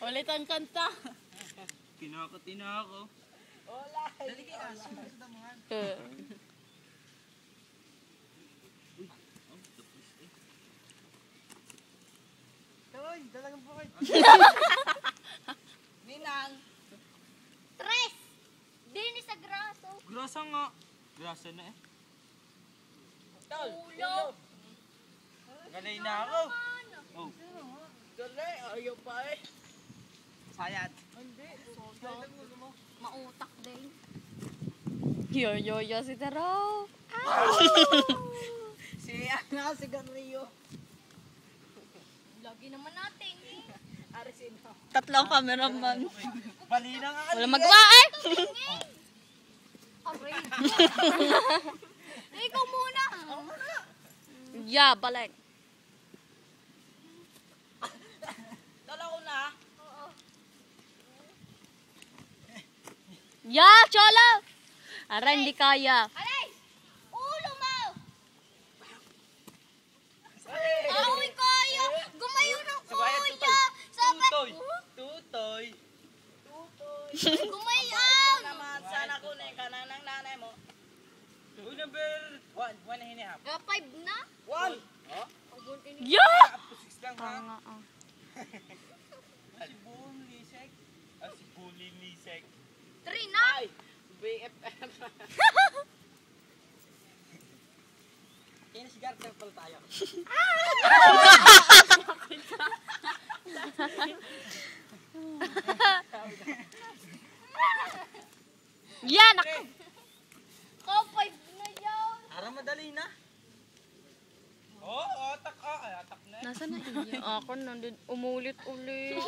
Ulit ang kanta. Kinakati na ako. Dali kaya. Toy, dalagang bukid. Ninang. Tres! Dini sa graso. Grasa nga. Grasa na eh. Ulo. Galay na ako. Oh. Galay, ayaw pa eh. Sayad. Hindi. Mautak din. Yo, si Taro. Si Ganrio. Lagi naman natin eh. Tatlong cameraman. Palinang ang Wala magawa eh. Aray. Ikaw muna. Yeah, balik. Dala ko na. Yeah, chola. Ara, hindi kaya. Aray! Ulo mo! Awi kaya! Gumayo ng kuya! Sabi! Tutoy. Gumayang! Naman, sana kunin ka na ng nanay mo. Number 1 and a half. 5 na? 1. Yeah! Pusik lang ha. Tanga ah. Si Boom Lisek. Si Bully Lisek. 3 na? Ay! BFF. Kaya na sigar, pala tayo. Yeah, naku. Oh, 5 na yan! Ara madali na. Atak atak na. Nasaan na iya? Ako nandun, umulit-ulit.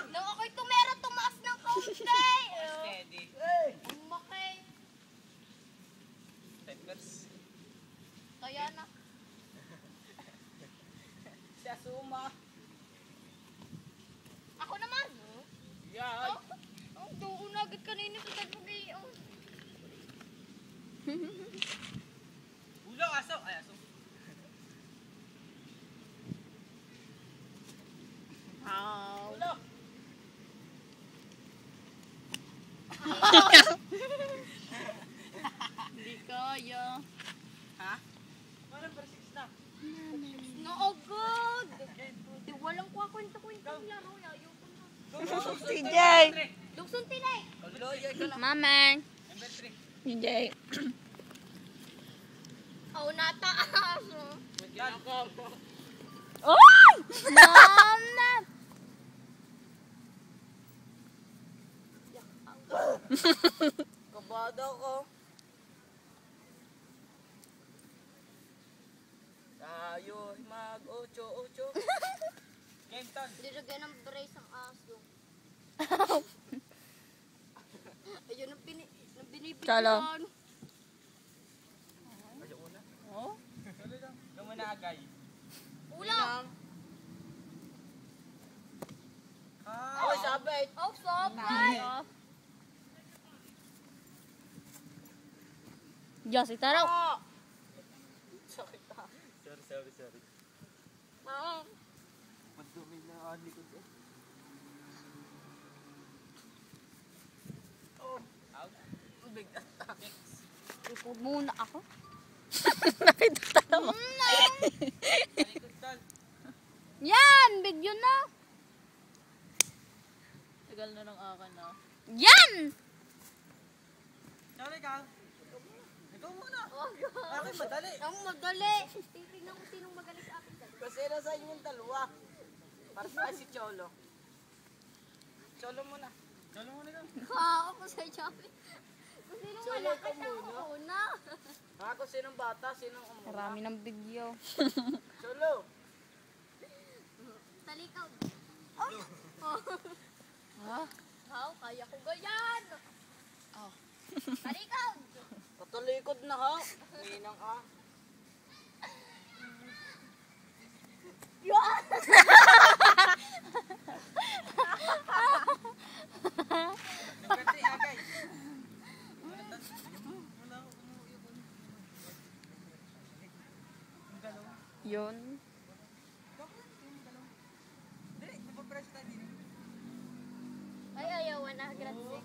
Nung ako'y tumera, tumaas ng kaunti! Steady. Umaki. Tempers. Kaya na. Si Asuma. Ako naman. Yeah. Oh, doon agad kanina sa tagpagay. Ulo, aso. Ay, aso. Ulo. Hindi kaya. Ha? Ano number 6 na? No, oh good. Di walang kwento-kwentong laro. Ayoko na. CJ! Lukson tilay. Ulo, ikaw na. Mamang. Number 3. CJ. Oh, nataas. Yan. Oh! Mama! Kabado ko. Tayo mag-ocho-ocho. Kenton. Nilagay ng brace ang aso. Ayun ang binibigyan. Talo. Ayaw una. Oh? Ikaw muna agay. Ulang. Oh, sabay. Oh, sobay. Yeah, si Taro. Sorry. Madumi na ang likod eh. Oh. Out. Big attack. Ipo muna ako. Napinta mo. Likod tal. Yan! Video na. Tagal na ng akin na. Yan! Sorry ka. Ikaw muna. Akin madali. Ang madali. Titignan ko sinong magaling sa akin. Kasi nasa inyong dalawa. Para sa si Cholo. Cholo muna. Cholo muna ka. Ako sa Shopee. Kung sinong malakas ako una. Ako sinong bata, sinong umuna. Marami ng video. Cholo. Talikaw. Ha? How? Kaya ko ganyan. Oh. Talikaw. Patalikod na ha. Minang ah. Pwede agay. Wala. Yun. Ay, ayaw na. Grazie.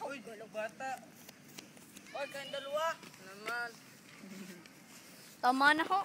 Uy, bata. Uy, kayong dalawa. Naman. Tama na ho.